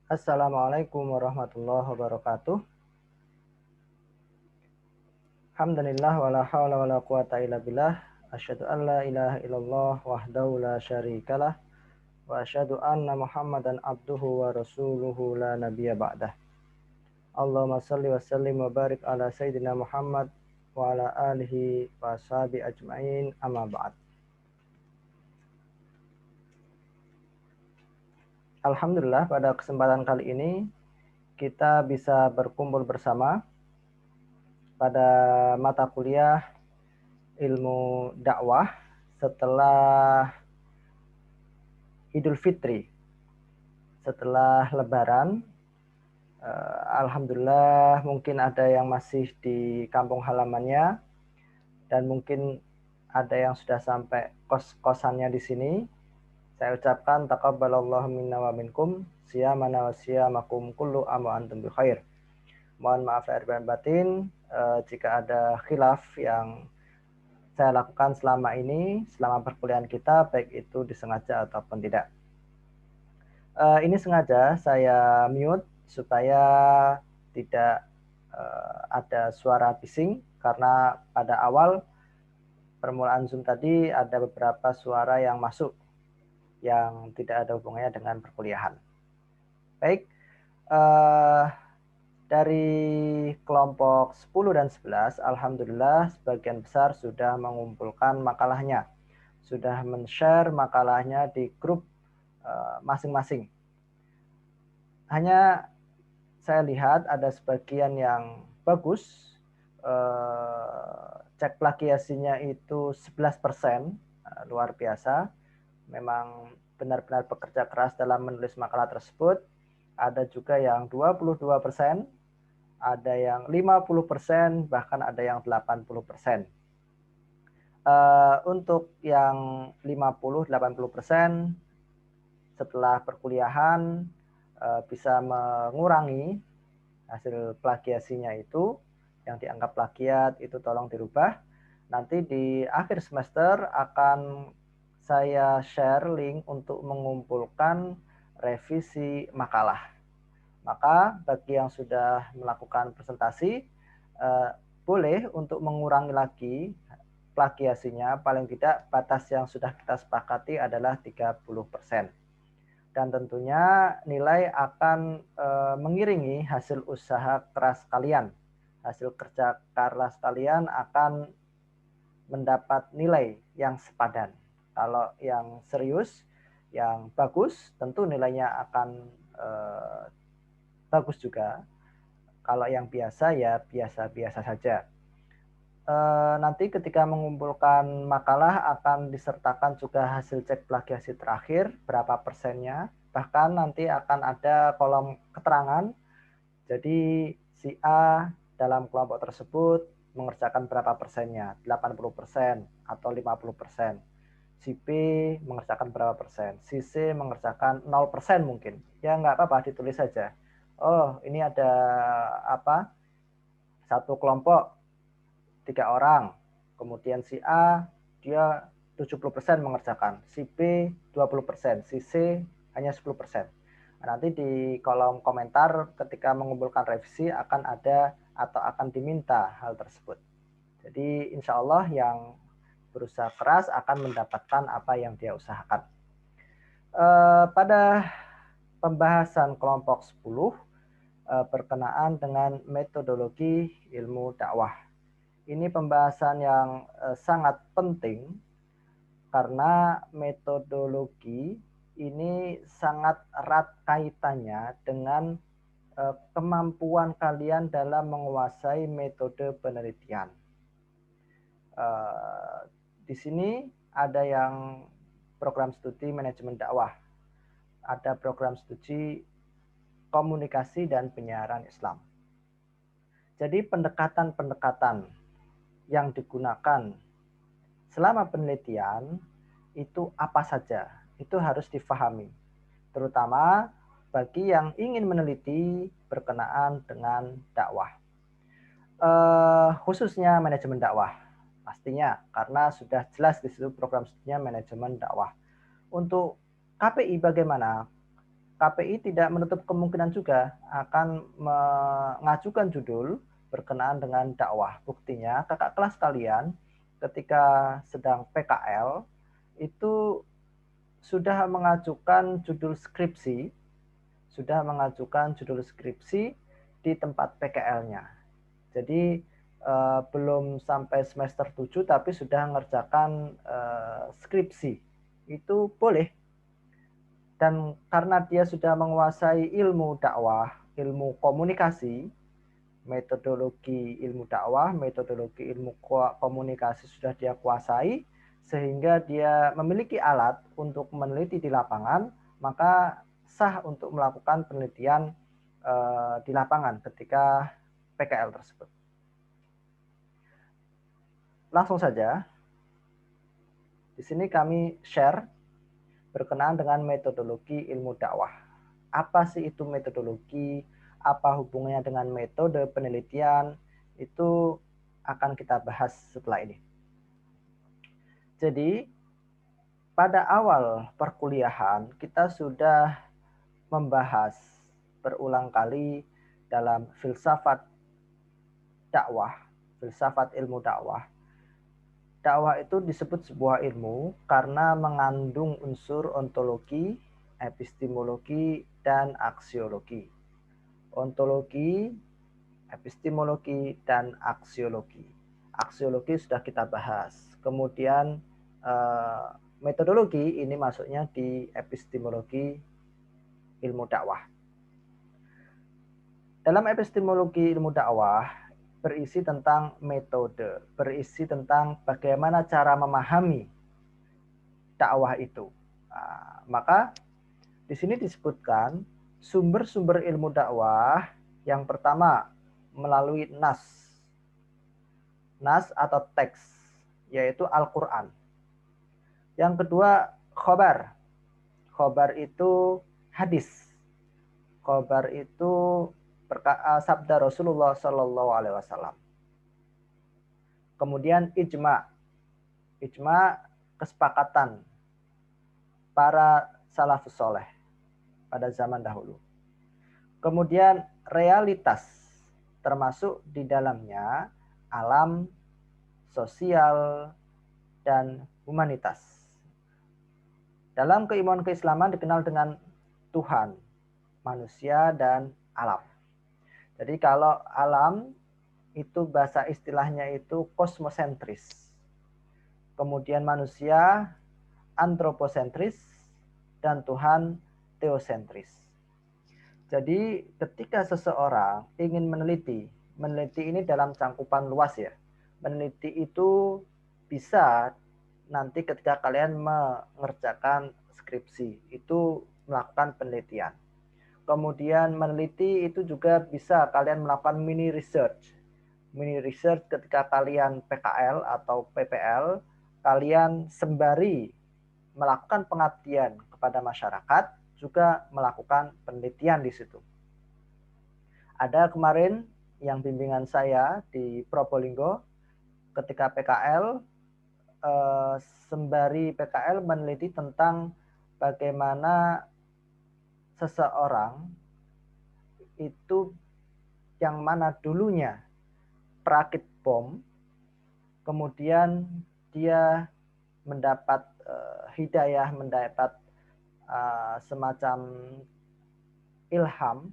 Assalamualaikum warahmatullahi wabarakatuh. Alhamdulillah wala haula wala quwata illa billah. Asyhadu an la ilaha illallah wahdahu la syarikalah wa asyhadu anna Muhammadan abduhu wa rasuluhu la nabiyya ba'dah. Allahumma shalli wa sallim wa barik ala sayyidina Muhammad wa ala alihi wa sahbihi ajmain amma ba'd. Alhamdulillah pada kesempatan kali ini kita bisa berkumpul bersama pada mata kuliah ilmu dakwah setelah Idul Fitri, setelah Lebaran. Alhamdulillah mungkin ada yang masih di kampung halamannya dan mungkin ada yang sudah sampai kos-kosannya di sini. Saya ucapkan taqabbalallahu minna wa minkum siyamana wa siyamakum kullu am wa antum bi khair. Mohon maaf lahir dan batin jika ada khilaf yang saya lakukan selama ini, selama perkuliahan kita, baik itu disengaja ataupun tidak. Ini sengaja saya mute supaya tidak ada suara bising, karena pada awal permulaan Zoom tadi ada beberapa suara yang masuk yang tidak ada hubungannya dengan perkuliahan. Baik, dari kelompok 10 dan 11, alhamdulillah sebagian besar sudah mengumpulkan makalahnya, sudah men-share makalahnya di grup masing-masing. Hanya saya lihat ada sebagian yang bagus, cek plagiasinya itu 11%, luar biasa. Memang benar-benar bekerja keras dalam menulis makalah tersebut. Ada juga yang 22%, ada yang 50%, bahkan ada yang 80%. Untuk yang 50-80%, setelah perkuliahan bisa mengurangi hasil plagiasinya itu, yang dianggap plagiat itu tolong dirubah. Nanti di akhir semester akan saya share link untuk mengumpulkan revisi makalah. Maka bagi yang sudah melakukan presentasi, boleh untuk mengurangi lagi plagiasinya, paling tidak batas yang sudah kita sepakati adalah 30%. Dan tentunya nilai akan mengiringi hasil usaha keras kalian. Hasil kerja keras kalian akan mendapat nilai yang sepadan. Kalau yang serius, yang bagus, tentu nilainya akan bagus juga. Kalau yang biasa ya biasa-biasa saja. Nanti ketika mengumpulkan makalah akan disertakan juga hasil cek plagiasi terakhir, berapa persennya. Bahkan nanti akan ada kolom keterangan. Jadi si A dalam kelompok tersebut mengerjakan berapa persennya, 80% atau 50%. Si B mengerjakan berapa persen, si C mengerjakan 0% mungkin. Ya nggak apa-apa, ditulis saja. Oh, ini ada apa? Satu kelompok 3 orang. Kemudian si A dia 70% mengerjakan, si B 20%, si C hanya 10%. Nanti di kolom komentar ketika mengumpulkan revisi akan ada atau akan diminta hal tersebut. Jadi insya Allah yang berusaha keras akan mendapatkan apa yang dia usahakan. Pada pembahasan kelompok 10 berkenaan dengan metodologi ilmu dakwah. Ini pembahasan yang sangat penting karena metodologi ini sangat erat kaitannya dengan kemampuan kalian dalam menguasai metode penelitian. Di sini ada yang program studi manajemen dakwah, ada program studi komunikasi dan penyiaran Islam. Jadi pendekatan-pendekatan yang digunakan selama penelitian itu apa saja, itu harus difahami, terutama bagi yang ingin meneliti berkenaan dengan dakwah, khususnya manajemen dakwah pastinya, karena sudah jelas di situ program studinya manajemen dakwah. Untuk KPI bagaimana? KPI tidak menutup kemungkinan juga akan mengajukan judul berkenaan dengan dakwah. Buktinya kakak kelas kalian ketika sedang PKL itu sudah mengajukan judul skripsi, di tempat PKL-nya. Jadi belum sampai semester 7 tapi sudah mengerjakan skripsi. Itu boleh. Dan karena dia sudah menguasai ilmu dakwah, ilmu komunikasi, metodologi ilmu dakwah, metodologi ilmu komunikasi sudah dia kuasai, sehingga dia memiliki alat untuk meneliti di lapangan, maka sah untuk melakukan penelitian di lapangan ketika PKL tersebut. Langsung saja, di sini kami share berkenaan dengan metodologi ilmu dakwah. Apa sih itu metodologi? Apa hubungannya dengan metode penelitian? Itu akan kita bahas setelah ini. Jadi, pada awal perkuliahan kita sudah membahas berulang kali dalam filsafat dakwah, filsafat ilmu dakwah. Dakwah itu disebut sebuah ilmu karena mengandung unsur ontologi, epistemologi, dan aksiologi. Ontologi, epistemologi, dan aksiologi. Aksiologi sudah kita bahas. Kemudian metodologi ini masuknya di epistemologi ilmu dakwah. Dalam epistemologi ilmu dakwah berisi tentang metode, berisi tentang bagaimana cara memahami dakwah itu. Nah, maka di sini disebutkan sumber-sumber ilmu dakwah yang pertama melalui nas atau teks, yaitu Al-Quran. Yang kedua khobar. Khobar itu hadis. Khobar itu sabda Rasulullah Shallallahu Alaihi Wasallam. Kemudian ijma, kesepakatan para salafus soleh pada zaman dahulu. Kemudian realitas, termasuk di dalamnya alam, sosial, dan humanitas. Dalam keimanan keislaman dikenal dengan Tuhan, manusia, dan alam. Jadi kalau alam itu bahasa istilahnya itu kosmosentris. Kemudian manusia antroposentris dan Tuhan teosentris. Jadi ketika seseorang ingin meneliti ini dalam cangkupan luas ya. Meneliti itu bisa nanti ketika kalian mengerjakan skripsi, itu melakukan penelitian. Kemudian meneliti itu juga bisa kalian melakukan mini research. Mini research ketika kalian PKL atau PPL, kalian sembari melakukan pengabdian kepada masyarakat, juga melakukan penelitian di situ. Ada kemarin yang bimbingan saya di Probolinggo, ketika PKL, sembari PKL meneliti tentang bagaimana seseorang itu yang mana dulunya perakit bom, kemudian dia mendapat hidayah, mendapat semacam ilham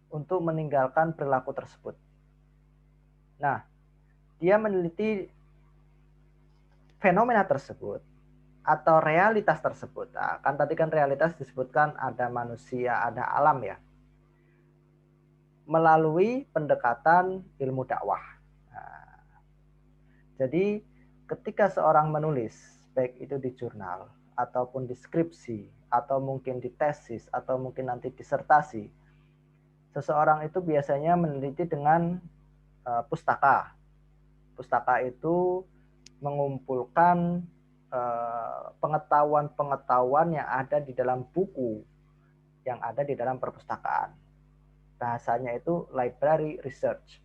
untuk meninggalkan perilaku tersebut. Nah, dia meneliti fenomena tersebut atau realitas tersebut. Nah, kan tadi kan realitas disebutkan ada manusia, ada alam ya. Melalui pendekatan ilmu dakwah. Nah, jadi ketika seorang menulis, baik itu di jurnal, ataupun di skripsi, atau mungkin di tesis, atau mungkin nanti disertasi, seseorang itu biasanya meneliti dengan pustaka. Pustaka itu mengumpulkan pengetahuan-pengetahuan yang ada di dalam buku, yang ada di dalam perpustakaan. Bahasanya itu library research.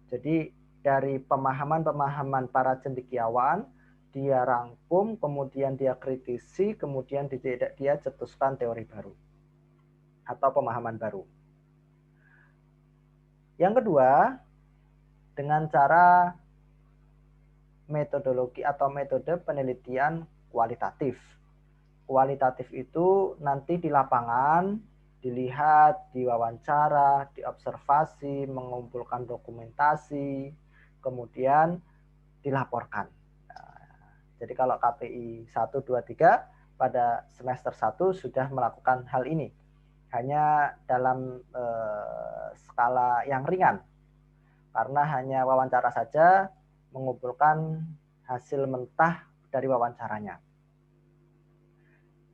Jadi dari pemahaman-pemahaman para cendekiawan, dia rangkum, kemudian dia kritisi, kemudian dia cetuskan teori baru. atau pemahaman baru. Yang kedua, dengan cara metodologi atau metode penelitian kualitatif. Kualitatif itu nanti di lapangan, dilihat, diwawancara, diobservasi, mengumpulkan dokumentasi, kemudian dilaporkan. Nah, jadi kalau KPI 1, 2, 3 pada semester 1 sudah melakukan hal ini. Hanya dalam skala yang ringan. Karena hanya wawancara saja mengumpulkan hasil mentah dari wawancaranya.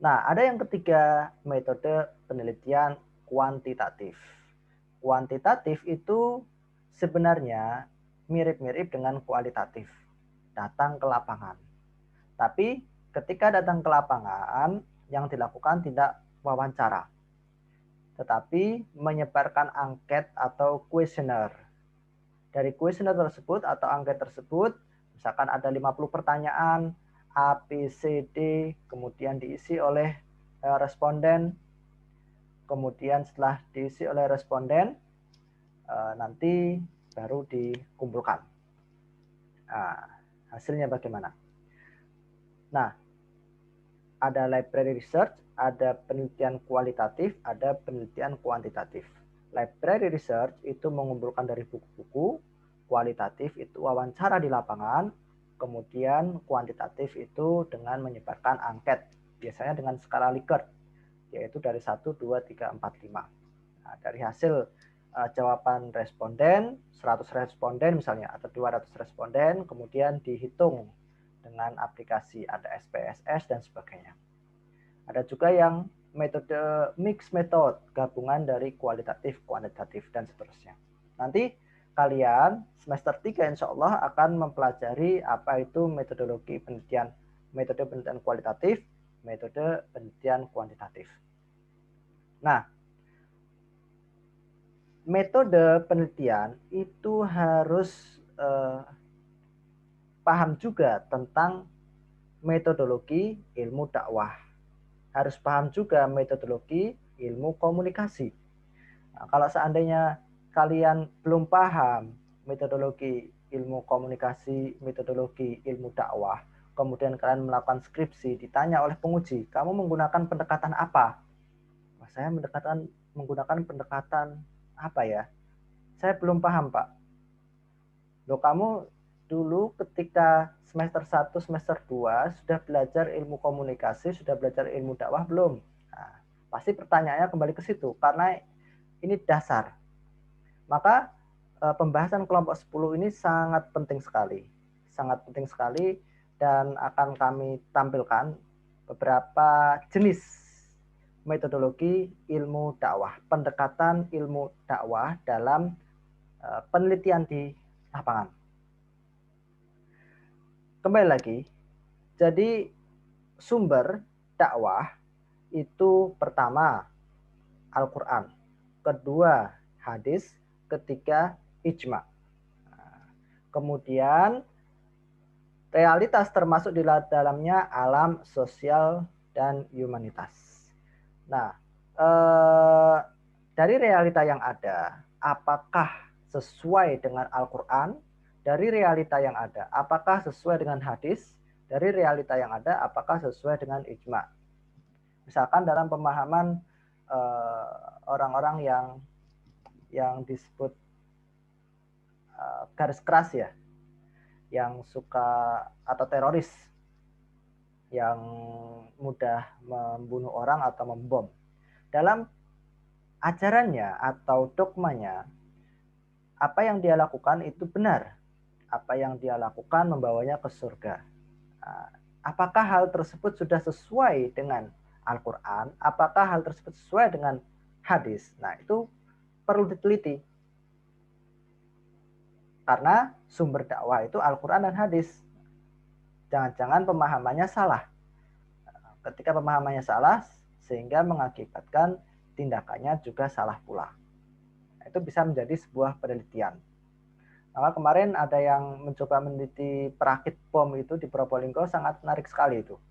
Nah, ada yang ketiga, metode penelitian kuantitatif. Kuantitatif itu sebenarnya mirip-mirip dengan kualitatif, datang ke lapangan. Tapi ketika datang ke lapangan, yang dilakukan tidak wawancara, tetapi menyebarkan angket atau kuesioner. Dari kuesioner tersebut atau angket tersebut, misalkan ada 50 pertanyaan, A, B, C, D, kemudian diisi oleh responden. Kemudian setelah diisi oleh responden, nanti baru dikumpulkan. Nah, hasilnya bagaimana? Nah, ada library research, ada penelitian kualitatif, ada penelitian kuantitatif. Library research itu mengumpulkan dari buku-buku, kualitatif itu wawancara di lapangan, kemudian kuantitatif itu dengan menyebarkan angket, biasanya dengan skala Likert, yaitu dari 1, 2, 3, 4, 5. Nah, dari hasil jawaban responden, 100 responden misalnya, atau 200 responden, kemudian dihitung dengan aplikasi, ada SPSS dan sebagainya. Ada juga yang metode mix method, gabungan dari kualitatif, kuantitatif, dan seterusnya. Nanti kalian semester 3 insya Allah akan mempelajari apa itu metodologi penelitian, metode penelitian kualitatif, metode penelitian kuantitatif. Nah, metode penelitian itu harus paham juga tentang metodologi ilmu dakwah. Harus paham juga metodologi ilmu komunikasi. Nah, kalau seandainya kalian belum paham metodologi ilmu komunikasi, metodologi ilmu dakwah, kemudian kalian melakukan skripsi, ditanya oleh penguji, kamu menggunakan pendekatan apa? Saya menggunakan pendekatan apa ya? Saya belum paham, Pak. Loh, kamu dulu ketika semester 1, semester 2 sudah belajar ilmu komunikasi, sudah belajar ilmu dakwah belum? Nah, pasti pertanyaannya kembali ke situ, karena ini dasar. Maka pembahasan kelompok 10 ini sangat penting sekali. Sangat penting sekali, dan akan kami tampilkan beberapa jenis metodologi ilmu dakwah, pendekatan ilmu dakwah dalam penelitian di lapangan. Kembali lagi, jadi sumber dakwah itu pertama Al-Quran, kedua hadis, ketiga ijma. Kemudian realitas termasuk di dalamnya alam, sosial, dan humanitas. Nah, dari realita yang ada, apakah sesuai dengan Al-Quran? Dari realita yang ada, apakah sesuai dengan hadis? Dari realita yang ada, apakah sesuai dengan ijma? Misalkan dalam pemahaman orang-orang yang disebut garis keras ya, yang suka atau teroris, yang mudah membunuh orang atau membom. Dalam ajarannya atau dogmanya, apa yang dia lakukan itu benar. Apa yang dia lakukan membawanya ke surga. Apakah hal tersebut sudah sesuai dengan Al-Quran? Apakah hal tersebut sesuai dengan hadis? Nah, itu perlu diteliti. Karena sumber dakwah itu Al-Quran dan hadis. Jangan-jangan pemahamannya salah. Ketika pemahamannya salah, sehingga mengakibatkan tindakannya juga salah pula. Itu bisa menjadi sebuah penelitian. Maka kemarin ada yang mencoba meneliti perakit bom itu di Probolinggo, sangat menarik sekali itu.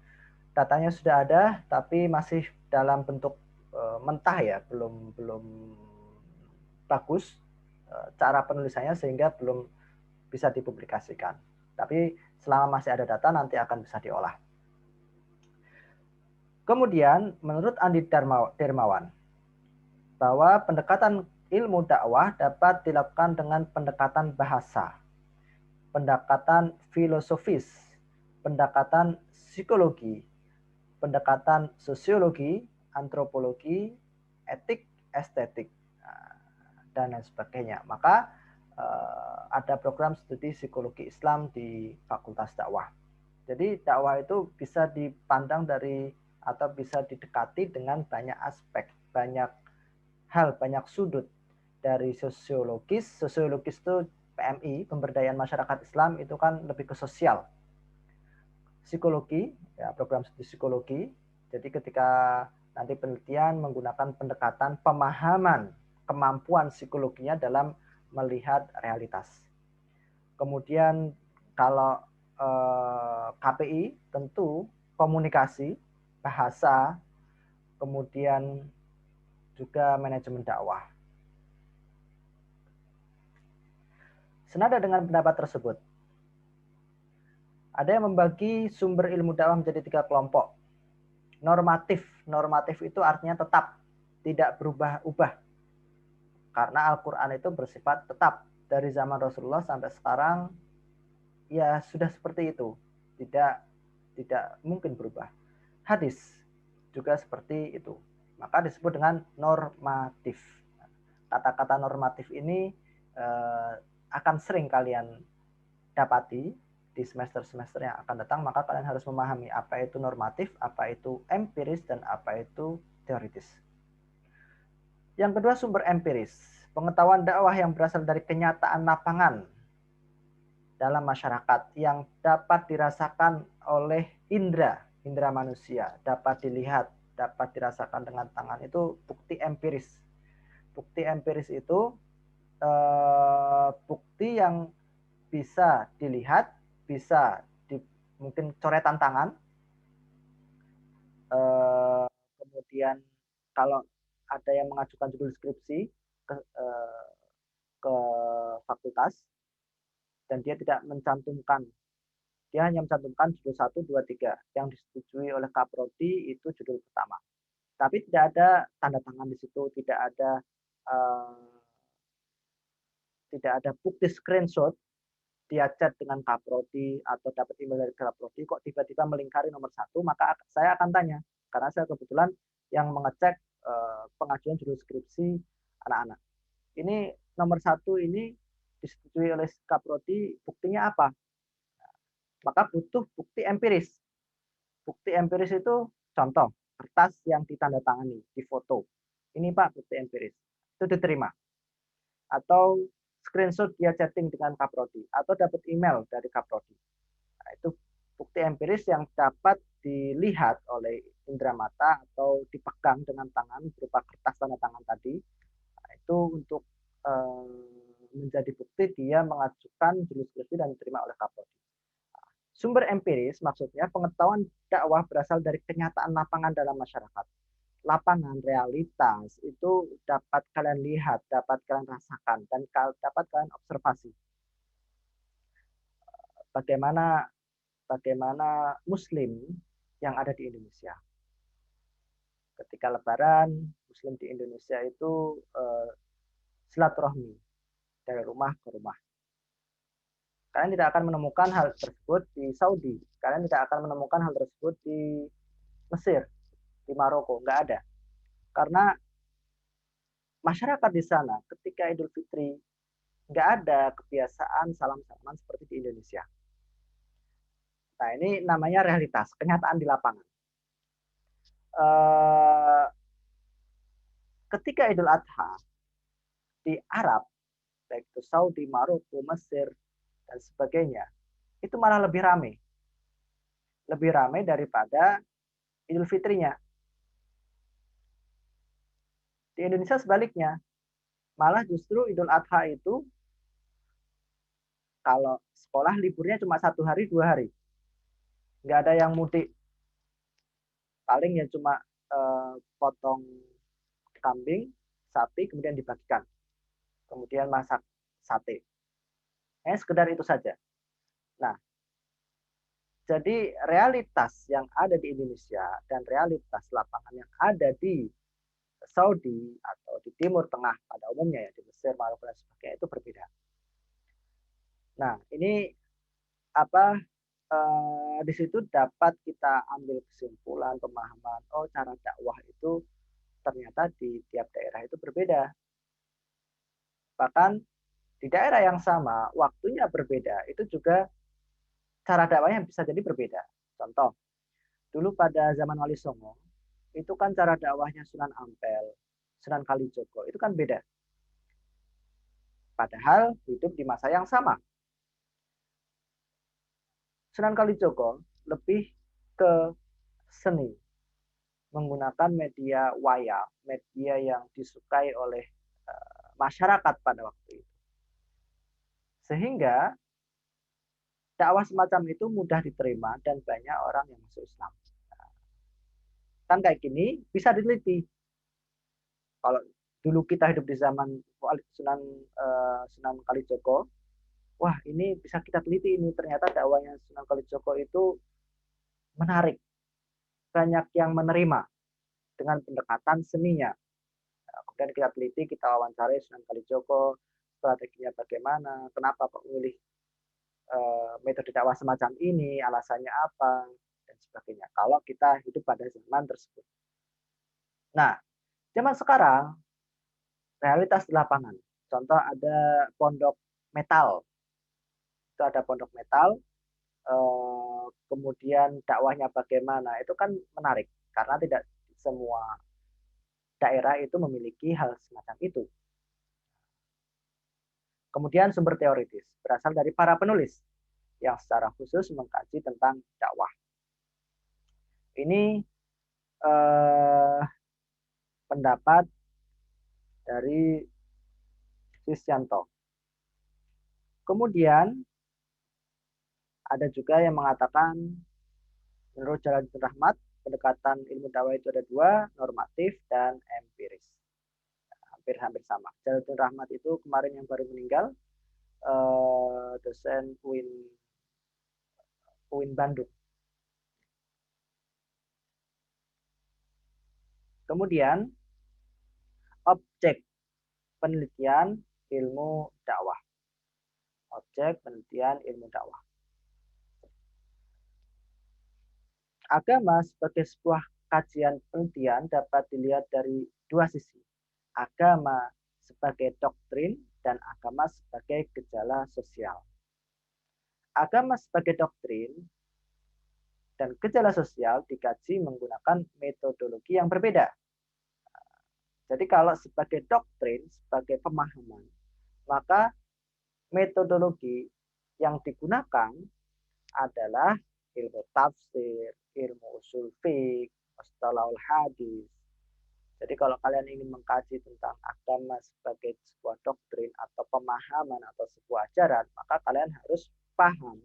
Datanya sudah ada, tapi masih dalam bentuk mentah ya, belum bagus cara penulisannya sehingga belum bisa dipublikasikan. Tapi selama masih ada data nanti akan bisa diolah. Kemudian menurut Andi Dermawan bahwa pendekatan ilmu dakwah dapat dilakukan dengan pendekatan bahasa, pendekatan filosofis, pendekatan psikologi, pendekatan sosiologi, antropologi, etik, estetik, dan lain sebagainya. Maka ada program studi psikologi Islam di Fakultas Dakwah. Jadi dakwah itu bisa dipandang dari atau bisa didekati dengan banyak aspek, banyak hal, banyak sudut. Dari sosiologis itu PMI, pemberdayaan masyarakat Islam, itu kan lebih ke sosial. Psikologi, ya program studi psikologi. Jadi ketika nanti penelitian menggunakan pendekatan pemahaman kemampuan psikologinya dalam melihat realitas. Kemudian kalau KPI tentu komunikasi, bahasa, kemudian juga manajemen dakwah. Senada dengan pendapat tersebut, ada yang membagi sumber ilmu dakwah menjadi 3 kelompok. Normatif itu artinya tetap, tidak berubah-ubah. Karena Al-Quran itu bersifat tetap. Dari zaman Rasulullah sampai sekarang, ya sudah seperti itu. Tidak mungkin berubah. Hadis juga seperti itu. Maka disebut dengan normatif. Kata-kata normatif ini akan sering kalian dapati di semester-semester yang akan datang. Maka kalian harus memahami apa itu normatif, apa itu empiris, dan apa itu teoritis. Yang kedua, sumber empiris. Pengetahuan dakwah yang berasal dari kenyataan lapangan dalam masyarakat yang dapat dirasakan oleh indera manusia, dapat dilihat, dapat dirasakan dengan tangan, itu bukti empiris. Bukti empiris itu bukti yang bisa dilihat, bisa mungkin coretan tangan, kemudian kalau ada yang mengajukan judul skripsi ke fakultas dan dia tidak mencantumkan, dia hanya mencantumkan judul 1, 2, 3 yang disetujui oleh Kaprodi, itu judul pertama. Tapi tidak ada tanda tangan di situ, tidak ada bukti screenshot dia chat dengan Kaprodi atau dapat email dari Kaprodi kok tiba-tiba melingkari nomor 1, maka saya akan tanya, karena saya kebetulan yang mengecek pengajuan judul skripsi anak-anak. Ini nomor 1 ini disetujui oleh Kaprodi, buktinya apa? Maka butuh bukti empiris. Bukti empiris itu contoh kertas yang ditandatangani, difoto. Ini Pak bukti empiris. Itu diterima. Atau screenshot dia chatting dengan Kaprodi atau dapat email dari Kaprodi. Nah, itu bukti empiris yang dapat dilihat oleh indera mata atau dipegang dengan tangan berupa kertas tanda tangan tadi. Nah, itu untuk menjadi bukti dia mengajukan judul skripsi dan diterima oleh Kaprodi. Sumber empiris maksudnya pengetahuan dakwah berasal dari kenyataan lapangan dalam masyarakat. Lapangan, realitas itu dapat kalian lihat, dapat kalian rasakan, dan dapat kalian observasi. Bagaimana Muslim yang ada di Indonesia. Ketika Lebaran, Muslim di Indonesia itu silaturahmi dari rumah ke rumah. Kalian tidak akan menemukan hal tersebut di Saudi. Kalian tidak akan menemukan hal tersebut di Mesir, di Maroko. Nggak ada. Karena masyarakat di sana ketika Idul Fitri nggak ada kebiasaan salam-salaman seperti di Indonesia. Nah, ini namanya realitas, kenyataan di lapangan. Ketika Idul Adha di Arab, baik itu Saudi, Maroko, Mesir, dan sebagainya, itu malah lebih ramai. Lebih ramai daripada Idul Fitrinya. Di Indonesia sebaliknya, malah justru Idul Adha itu kalau sekolah liburnya cuma 1 hari 2 hari, nggak ada yang mudik, paling ya cuma potong kambing, sapi, kemudian dibagikan. Kemudian masak sate. Sekedar itu saja. Nah, jadi realitas yang ada di Indonesia dan realitas lapangan yang ada di Saudi atau di Timur Tengah pada umumnya ya, di Mesir, Maroko dan sebagainya itu berbeda. Nah, ini apa di situ dapat kita ambil kesimpulan pemahaman, oh cara dakwah itu ternyata di tiap daerah itu berbeda. Bahkan di daerah yang sama, waktunya berbeda, itu juga cara dakwahnya bisa jadi berbeda. Contoh, dulu pada zaman Wali Songo, itu kan cara dakwahnya Sunan Ampel, Sunan Kalijogo, itu kan beda. Padahal hidup di masa yang sama. Sunan Kalijogo lebih ke seni, menggunakan media wayang, media yang disukai oleh masyarakat pada waktu itu. Sehingga dakwah semacam itu mudah diterima dan banyak orang yang masuk Islam. Kan kayak gini bisa diteliti. Kalau dulu kita hidup di zaman Sunan Kalijogo, wah ini bisa kita teliti ini ternyata dakwahnya Sunan Kalijogo itu menarik, banyak yang menerima dengan pendekatan seninya. Nah, kemudian kita teliti, kita wawancarai Sunan Kalijogo, strateginya bagaimana, kenapa Pak memilih metode dakwah semacam ini, alasannya apa, dan sebagainya. Kalau kita hidup pada zaman tersebut. Nah, zaman sekarang, realitas di lapangan. Contoh ada pondok metal. Itu ada pondok metal, kemudian dakwahnya bagaimana, itu kan menarik. Karena tidak semua daerah itu memiliki hal semacam itu. Kemudian sumber teoritis berasal dari para penulis yang secara khusus mengkaji tentang dakwah. Ini pendapat dari Sisyanto. Kemudian ada juga yang mengatakan menurut Jalaluddin Rahmat, pendekatan ilmu dakwah itu ada dua, normatif dan empiris. Hampir-hampir sama. Jalaluddin Rahmat itu kemarin yang baru meninggal, dosen UIN Bandung. Kemudian objek penelitian ilmu dakwah. Objek penelitian ilmu dakwah. Agama sebagai sebuah kajian penelitian dapat dilihat dari dua sisi. Agama sebagai doktrin dan agama sebagai gejala sosial. Agama sebagai doktrin dan gejala sosial dikaji menggunakan metodologi yang berbeda. Jadi kalau sebagai doktrin, sebagai pemahaman, maka metodologi yang digunakan adalah ilmu tafsir, ilmu usul fiqh, mustalahul hadis. Jadi kalau kalian ingin mengkaji tentang agama sebagai sebuah doktrin atau pemahaman atau sebuah ajaran, maka kalian harus paham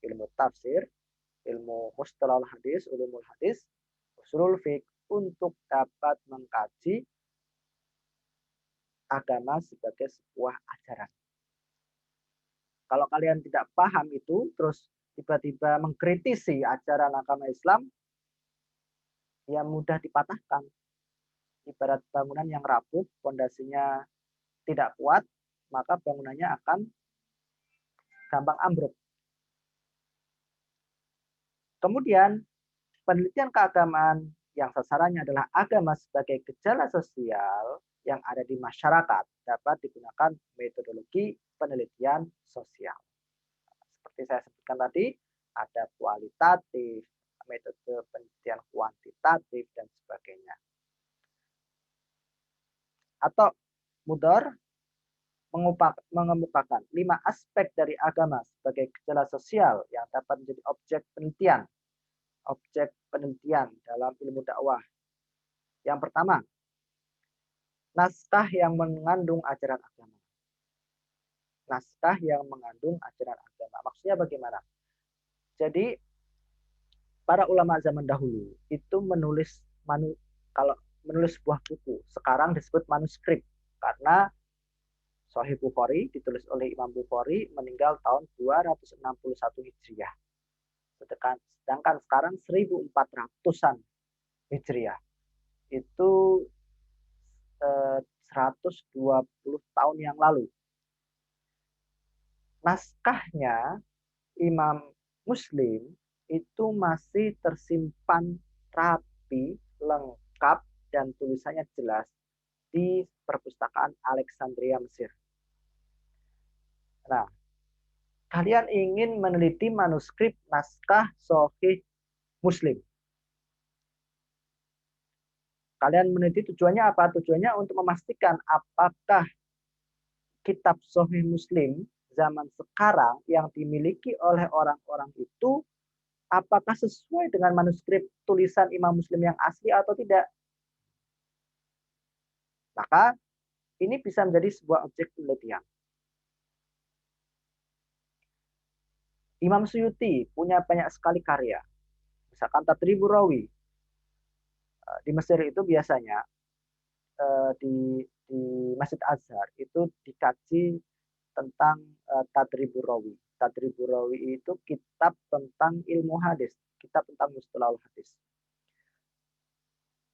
ilmu tafsir, ilmu mustalahul hadis, ulumul hadis, usulul fiqh untuk dapat mengkaji agama sebagai sebuah ajaran. Kalau kalian tidak paham itu, terus tiba-tiba mengkritisi ajaran agama Islam, ya mudah dipatahkan. Ibarat bangunan yang rapuh, fondasinya tidak kuat, maka bangunannya akan gampang ambruk. Kemudian, penelitian keagamaan yang sasarannya adalah agama sebagai gejala sosial yang ada di masyarakat dapat digunakan metodologi penelitian sosial. Seperti saya sebutkan tadi, ada kualitatif, metode penelitian kuantitatif, dan sebagainya. Atau Mudor mengemukakan 5 aspek dari agama sebagai gejala sosial yang dapat menjadi objek penelitian dalam ilmu dakwah. Yang pertama, naskah yang mengandung ajaran agama. Naskah yang mengandung ajaran agama. Maksudnya bagaimana? Jadi para ulama zaman dahulu itu menulis kalau menulis sebuah buku. Sekarang disebut manuskrip karena Sahih Bukhari ditulis oleh Imam Bukhari meninggal tahun 261 Hijriah. Sedangkan sekarang 1400-an Hijriah. Itu 120 tahun yang lalu. Naskahnya Imam Muslim itu masih tersimpan rapi, lengkap, dan tulisannya jelas di perpustakaan Alexandria, Mesir. Nah, kalian ingin meneliti manuskrip naskah Sahih Muslim. Kalian meneliti tujuannya apa? Tujuannya untuk memastikan apakah kitab Sahih Muslim zaman sekarang yang dimiliki oleh orang-orang itu apakah sesuai dengan manuskrip tulisan Imam Muslim yang asli atau tidak. Maka ini bisa menjadi sebuah objek penelitian. Imam Suyuti punya banyak sekali karya. Misalkan Tadribur Rawi. Di Mesir itu biasanya di Masjid Azhar itu dikaji tentang Tadribur Rawi. Tadribur Rawi itu kitab tentang ilmu hadis, kitab tentang mustalahul hadis.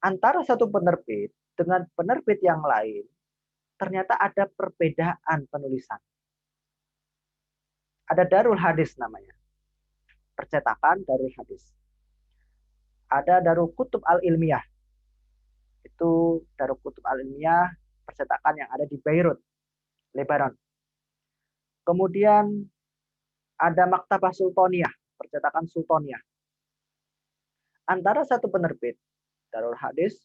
Antara satu penerbit dengan penerbit yang lain, ternyata ada perbedaan penulisan. Ada Darul Hadis namanya. Percetakan Darul Hadis. Ada Darul Kutub Al-Ilmiyah. Itu Darul Kutub Al-Ilmiyah percetakan yang ada di Beirut, Lebanon. Kemudian ada Maktabah Sultaniyah, percetakan Sultaniyah. Antara satu penerbit, Darul Hadis,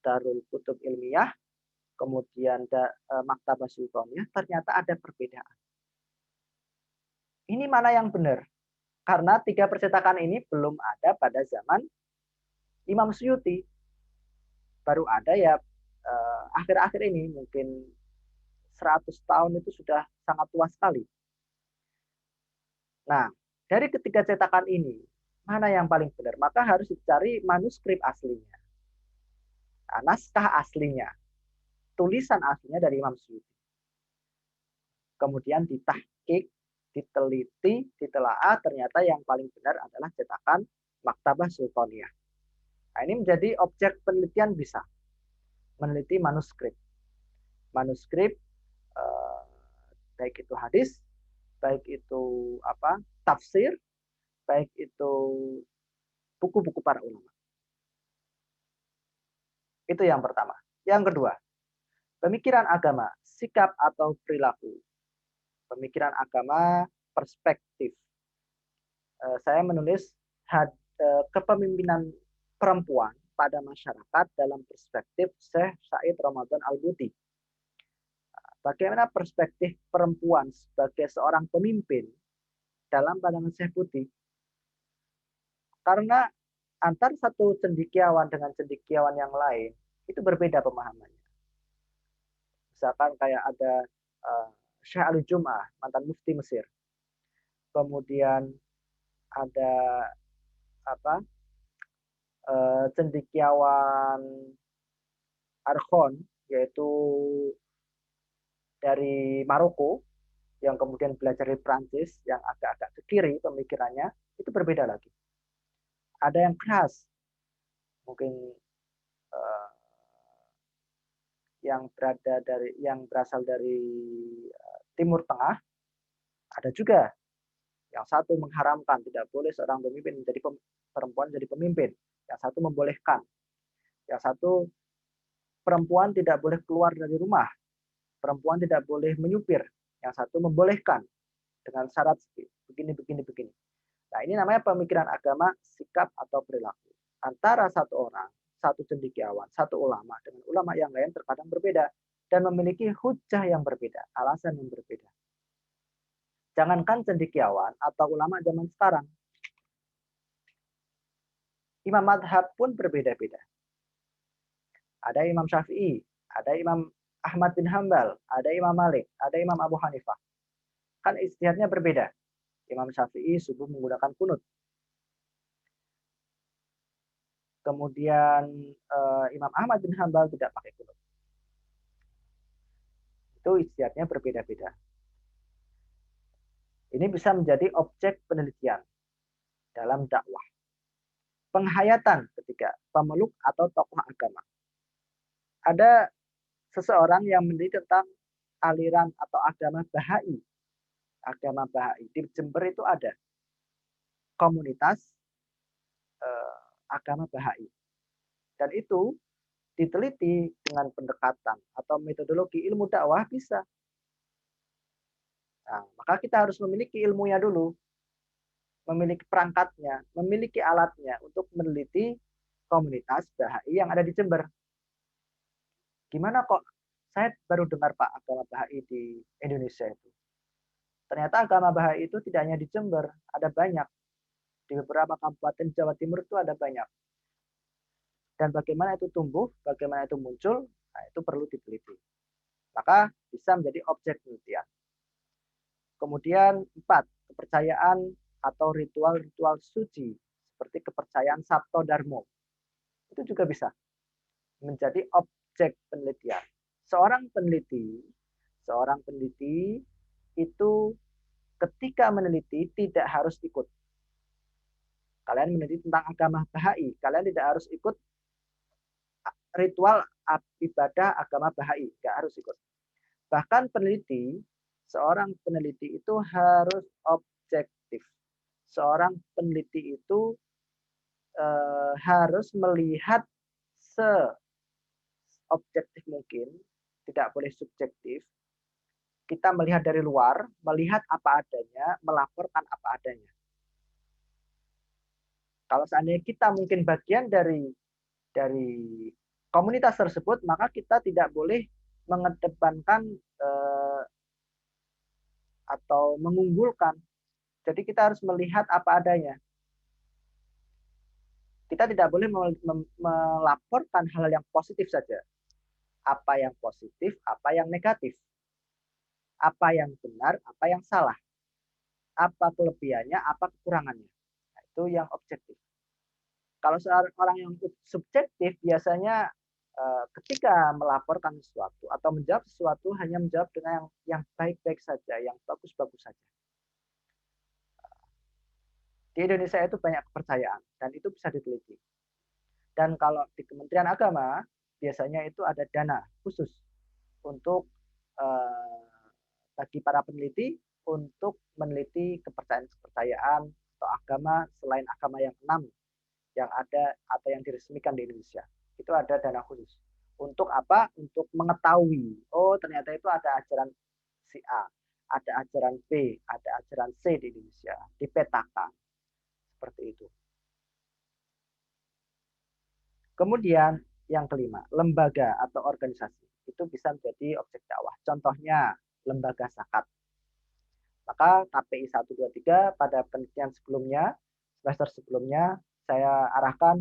Darul Kutub Ilmiyah, kemudian Maktabah Sultaniyah, ternyata ada perbedaan. Ini mana yang benar? Karena 3 percetakan ini belum ada pada zaman Imam Suyuti. Baru ada ya akhir-akhir ini, mungkin 100 tahun itu sudah sangat tua sekali. Nah, dari ketiga cetakan ini, mana yang paling benar? Maka harus dicari manuskrip aslinya. Nah, naskah aslinya, tulisan aslinya dari Imam Suyuti. Kemudian ditahqiq, diteliti, ditelaah, ternyata yang paling benar adalah cetakan Maktabah Sultaniyah. Nah, ini menjadi objek penelitian bisa. Meneliti manuskrip. Manuskrip, baik itu hadis, baik itu tafsir, baik itu buku-buku para ulama. Itu yang pertama. Yang kedua, pemikiran agama, sikap atau perilaku. Pemikiran agama, perspektif. Saya menulis kepemimpinan perempuan pada masyarakat dalam perspektif Syekh Said Ramadan Al-Buti. Bagaimana perspektif perempuan sebagai seorang pemimpin dalam pandangan Syekh Buti? Karena antar satu cendekiawan dengan cendekiawan yang lain itu berbeda pemahamannya. Misalkan kayak ada Syekh Ali Jum'ah, mantan mufti Mesir. Kemudian ada cendekiawan Arkhon, yaitu dari Maroko, yang kemudian belajar di Prancis, yang agak-agak ke kiri pemikirannya, itu berbeda lagi. Ada yang keras, mungkin yang berasal dari Timur Tengah. Ada juga yang satu mengharamkan, tidak boleh seorang pemimpin menjadi perempuan jadi pemimpin. Yang satu membolehkan. Yang satu, perempuan tidak boleh keluar dari rumah. Perempuan tidak boleh menyupir. Yang satu membolehkan dengan syarat begini. Nah, ini namanya pemikiran agama, sikap atau perilaku. Antara satu orang, satu cendekiawan, satu ulama dengan ulama yang lain terkadang berbeda dan memiliki hujah yang berbeda, alasan yang berbeda. Jangankan cendekiawan atau ulama zaman sekarang, imam madhab pun berbeda-beda. Ada Imam Syafi'i, ada Imam Ahmad bin Hambal, ada Imam Malik, ada Imam Abu Hanifah. Kan ijtihadnya berbeda. Imam Syafi'i subuh menggunakan kunut. Kemudian Imam Ahmad bin Hambal tidak pakai kunut. Itu ijtihadnya berbeda-beda. Ini bisa menjadi objek penelitian dalam dakwah. Penghayatan ketika pemeluk atau tokoh agama. Ada seseorang yang meneliti tentang aliran atau agama Bahai. Agama Bahai. Di Jember itu ada komunitas agama Bahai. Dan itu diteliti dengan pendekatan atau metodologi ilmu dakwah bisa. Nah, maka kita harus memiliki ilmunya dulu, memiliki perangkatnya, memiliki alatnya untuk meneliti komunitas Bahai yang ada di Jember. Gimana kok saya baru dengar Pak agama Bahai di Indonesia itu. Ternyata agama Bahai itu tidak hanya di Jember, ada banyak. Di beberapa kabupaten Jawa Timur itu ada banyak. Dan bagaimana itu tumbuh, bagaimana itu muncul, nah itu perlu diteliti. Maka bisa menjadi objek penelitian. Kemudian 4, kepercayaan atau ritual-ritual suci seperti kepercayaan Sabto Darmo. Itu juga bisa menjadi objek penelitian. Seorang peneliti itu ketika meneliti tidak harus ikut. Kalian meneliti tentang agama Bahai, kalian tidak harus ikut ritual ibadah agama Bahai, tidak harus ikut. Bahkan seorang peneliti itu harus objektif. Seorang peneliti itu harus melihat seobjektif mungkin, tidak boleh subjektif. Kita melihat dari luar, melihat apa adanya, melaporkan apa adanya. Kalau seandainya kita mungkin bagian dari komunitas tersebut, maka kita tidak boleh mengedepankan atau mengunggulkan. Jadi kita harus melihat apa adanya. Kita tidak boleh melaporkan hal yang positif saja. Apa yang positif, apa yang negatif. Apa yang benar, apa yang salah. Apa kelebihannya, apa kekurangannya. Nah, itu yang objektif. Kalau orang yang subjektif biasanya ketika melaporkan sesuatu atau menjawab sesuatu hanya menjawab dengan yang baik-baik saja, yang bagus-bagus saja. Di Indonesia itu banyak kepercayaan dan itu bisa diteliti. Dan kalau di Kementerian Agama biasanya itu ada dana khusus untuk bagi para peneliti untuk meneliti kepercayaan atau agama selain agama yang 6 yang ada atau yang diresmikan di Indonesia. Itu ada dana khusus. Untuk apa? Untuk mengetahui, oh ternyata itu ada ajaran si A, ada ajaran B, ada ajaran C di Indonesia, dipetakan. Seperti itu. Kemudian yang kelima, lembaga atau organisasi. Itu bisa menjadi objek dakwah. Contohnya, lembaga zakat. Maka KPI 123 pada penelitian sebelumnya, semester sebelumnya, saya arahkan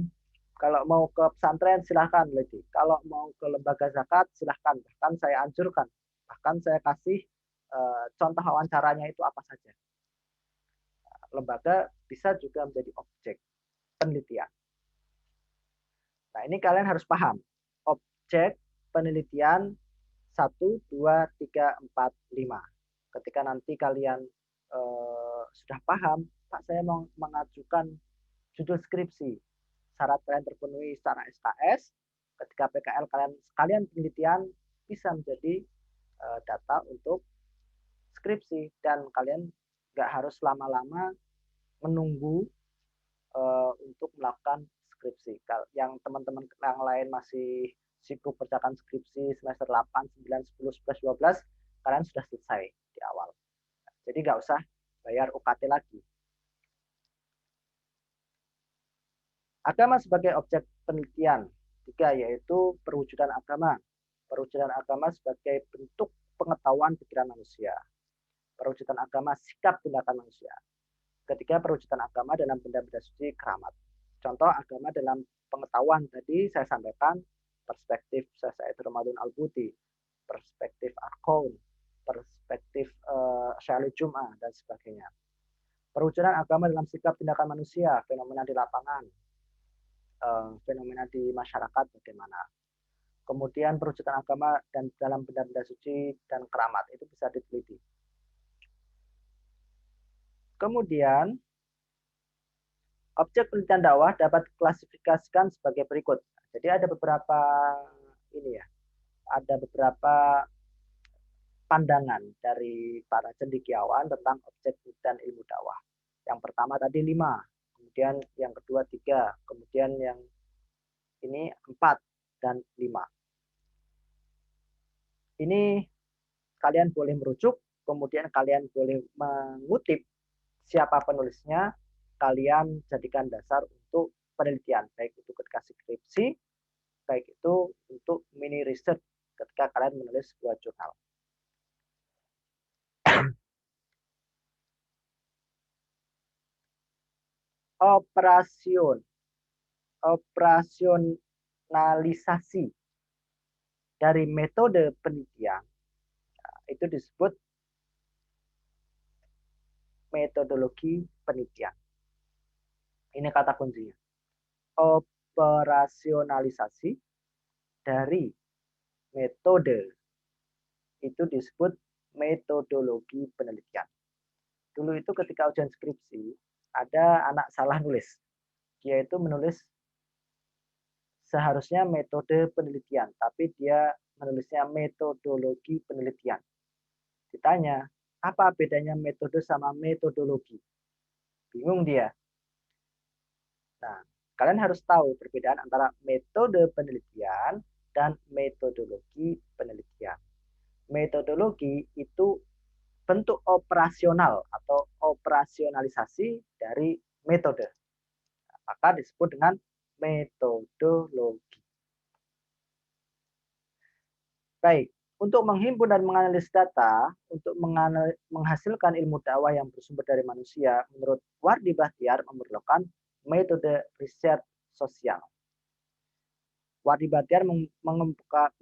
kalau mau ke pesantren silahkan lagi. Kalau mau ke lembaga zakat silahkan. Bahkan saya anjurkan. Bahkan saya kasih contoh wawancaranya itu apa saja. Lembaga bisa juga menjadi objek penelitian. Nah ini kalian harus paham. Objek penelitian 1, 2, 3, 4, 5. Ketika nanti kalian sudah paham, Pak saya mau mengajukan judul skripsi. Syarat kalian terpenuhi secara SKS, ketika PKL kalian penelitian bisa menjadi data untuk skripsi dan kalian nggak harus lama-lama menunggu untuk melakukan skripsi. Yang teman-teman yang lain masih sibuk kerjakan skripsi semester 8, 9, 10, 11, 12, kalian sudah selesai di awal. Jadi nggak usah bayar UKT lagi. Agama sebagai objek penelitian. 3, yaitu perwujudan agama. Perwujudan agama sebagai bentuk pengetahuan pikiran manusia. Perwujudan agama sikap tindakan manusia. Ketiga, perwujudan agama dalam benda-benda suci keramat. Contoh agama dalam pengetahuan tadi saya sampaikan perspektif Syekh Ramadan Al-Buti, perspektif Arkaun, perspektif Syaikhul Jum'ah dan sebagainya. Perwujudan agama dalam sikap tindakan manusia, fenomena di lapangan. fenomena di masyarakat bagaimana. Kemudian perwujudan agama dan dalam benda-benda suci dan keramat itu bisa diteliti. Kemudian objek penelitian dakwah dapat diklasifikasikan sebagai berikut. Jadi ada beberapa ini ya, ada beberapa pandangan dari para cendekiawan tentang objek penelitian ilmu dakwah. Yang pertama tadi 5, kemudian yang kedua 3, kemudian yang ini 4 dan 5. Ini kalian boleh merujuk, kemudian kalian boleh mengutip siapa penulisnya, kalian jadikan dasar untuk penelitian, baik itu ketika skripsi, baik itu untuk mini research ketika kalian menulis sebuah jurnal. Operasionalisasi dari metode penelitian itu disebut metodologi penelitian. Ini kata kuncinya. Operasionalisasi dari metode itu disebut metodologi penelitian. Dulu itu ketika ujian skripsi, ada anak salah nulis. Dia itu menulis seharusnya metode penelitian, tapi dia menulisnya metodologi penelitian. Ditanya, apa bedanya metode sama metodologi? Bingung dia. Nah, kalian harus tahu perbedaan antara metode penelitian dan metodologi penelitian. Metodologi itu bentuk operasional atau operasionalisasi dari metode. Maka disebut dengan metodologi. Baik, untuk menghimpun dan menganalisis data, untuk menghasilkan ilmu dakwah yang bersumber dari manusia, menurut Wardi Bahtiar memerlukan metode riset sosial. Wardi Bahtiar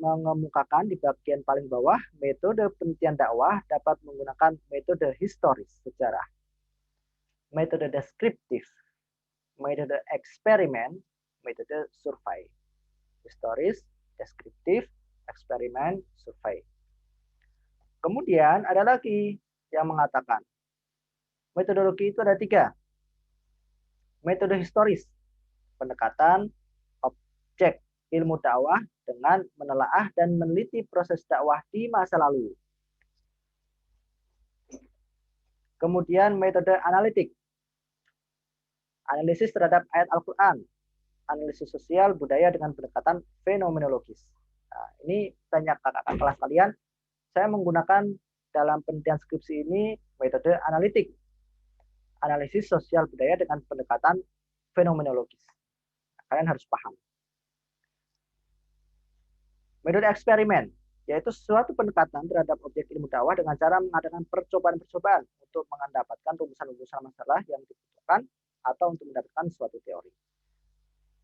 mengemukakan di bagian paling bawah, metode penelitian dakwah dapat menggunakan metode historis, sejarah, metode deskriptif, metode eksperimen, metode survei. Historis, deskriptif, eksperimen, survei. Kemudian ada lagi yang mengatakan metodologi itu ada 3. Metode historis, pendekatan objek ilmu dakwah dengan menelaah dan meneliti proses dakwah di masa lalu. Kemudian metode analitik, analisis terhadap ayat Al-Quran, analisis sosial budaya dengan pendekatan fenomenologis. Nah, ini banyak kakak-kakak kelas kalian, saya menggunakan dalam penelitian skripsi ini metode analitik, analisis sosial budaya dengan pendekatan fenomenologis. Nah, kalian harus paham. Metode eksperimen, yaitu suatu pendekatan terhadap objek ilmu dakwah dengan cara mengadakan percobaan-percobaan untuk mendapatkan rumusan-rumusan masalah yang dibutuhkan atau untuk mendapatkan suatu teori.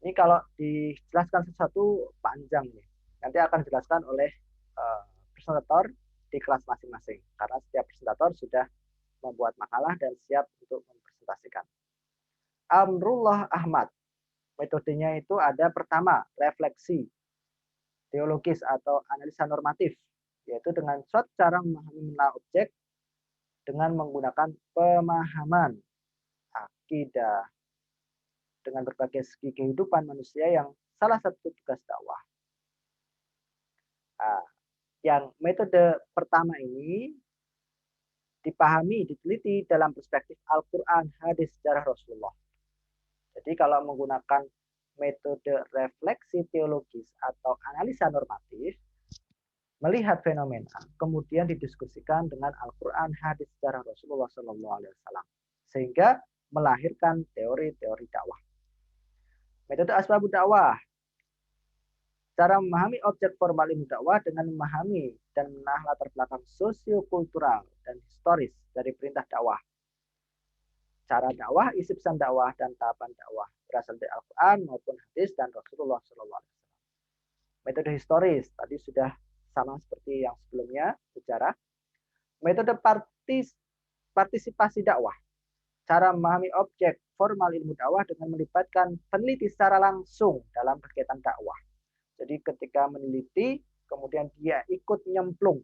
Ini kalau dijelaskan sesuatu panjang nih. Nanti akan dijelaskan oleh presentator di kelas masing-masing. Karena setiap presentator sudah membuat makalah dan siap untuk mempresentasikan. Amrullah Ahmad. Metodenya itu ada pertama, refleksi teologis atau analisa normatif, yaitu dengan suatu cara memahami objek dengan menggunakan pemahaman akidah dengan berbagai segi kehidupan manusia yang salah satu tugas dakwah. Nah, yang metode pertama ini dipahami, diteliti dalam perspektif Al-Quran, hadis, sejarah Rasulullah. Jadi kalau menggunakan metode refleksi teologis atau analisa normatif, melihat fenomena, kemudian didiskusikan dengan Al-Quran, hadis, sejarah Rasulullah SAW, sehingga melahirkan teori-teori dakwah. Metode asbabud dakwah, cara memahami objek formal ilmu dakwah dengan memahami dan menelaah latar belakang sosiokultural dan historis dari perintah dakwah. Cara dakwah, isi pesan dakwah, dan tahapan dakwah berasal dari Al-Quran maupun hadis dan Rasulullah SAW. Metode historis tadi sudah sama seperti yang sebelumnya, sejarah. Metode partisipasi dakwah, cara memahami objek formal ilmu dakwah dengan melibatkan peneliti secara langsung dalam kegiatan dakwah. Jadi ketika meneliti, kemudian dia ikut nyemplung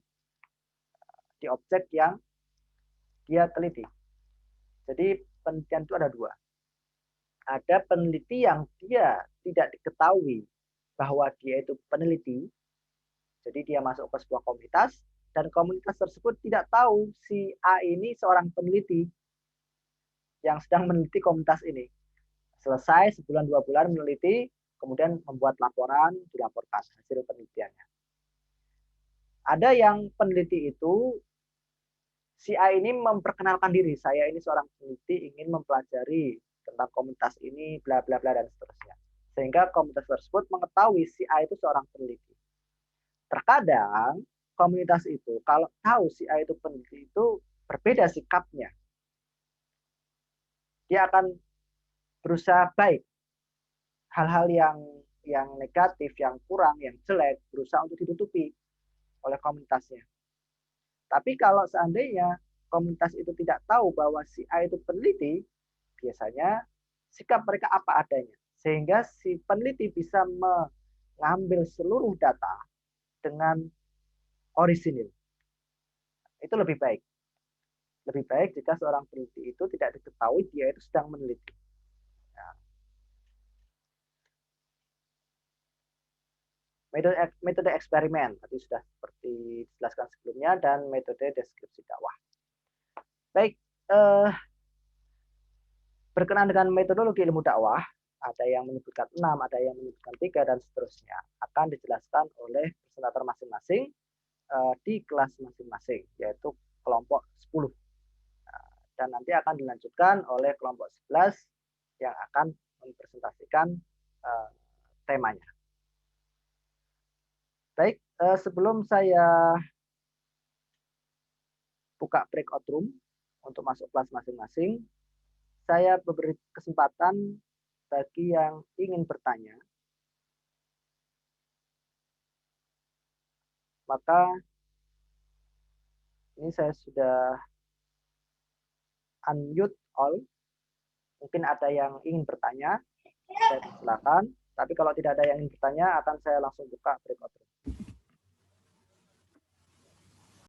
di objek yang dia teliti. Jadi penelitian itu ada dua. Ada peneliti yang dia tidak diketahui bahwa dia itu peneliti. Jadi dia masuk ke sebuah komunitas dan komunitas tersebut tidak tahu si A ini seorang peneliti yang sedang meneliti komunitas ini. Selesai sebulan 2 bulan meneliti, kemudian membuat laporan, dilaporkan hasil penelitiannya. Ada yang peneliti itu, si A ini memperkenalkan diri, saya ini seorang peneliti ingin mempelajari tentang komunitas ini, bla bla bla dan seterusnya. Sehingga komunitas tersebut mengetahui si A itu seorang peneliti. Terkadang komunitas itu kalau tahu si A itu peneliti itu berbeda sikapnya. Dia akan berusaha baik. Hal-hal yang negatif, yang kurang, yang jelek berusaha untuk ditutupi oleh komunitasnya. Tapi kalau seandainya komunitas itu tidak tahu bahwa si A itu peneliti, biasanya sikap mereka apa adanya. Sehingga si peneliti bisa mengambil seluruh data dengan orisinil. Itu lebih baik. Lebih baik jika seorang peneliti itu tidak diketahui dia itu sedang meneliti. Nah, metode eksperimen tadi sudah seperti dijelaskan sebelumnya dan metode deskripsi dakwah. Baik, berkenaan dengan metodologi ilmu dakwah, ada yang menyebutkan 6, ada yang menyebutkan 3 dan seterusnya. Akan dijelaskan oleh presentator masing-masing di kelas masing-masing, yaitu kelompok 10. Dan nanti akan dilanjutkan oleh kelompok 11 yang akan mempresentasikan temanya. Baik, sebelum saya buka breakout room untuk masuk kelas masing-masing, saya beri kesempatan bagi yang ingin bertanya. Maka ini saya sudah unmute all. Mungkin ada yang ingin bertanya, saya silakan. Tapi kalau tidak ada yang ingin bertanya, akan saya langsung buka breakout room.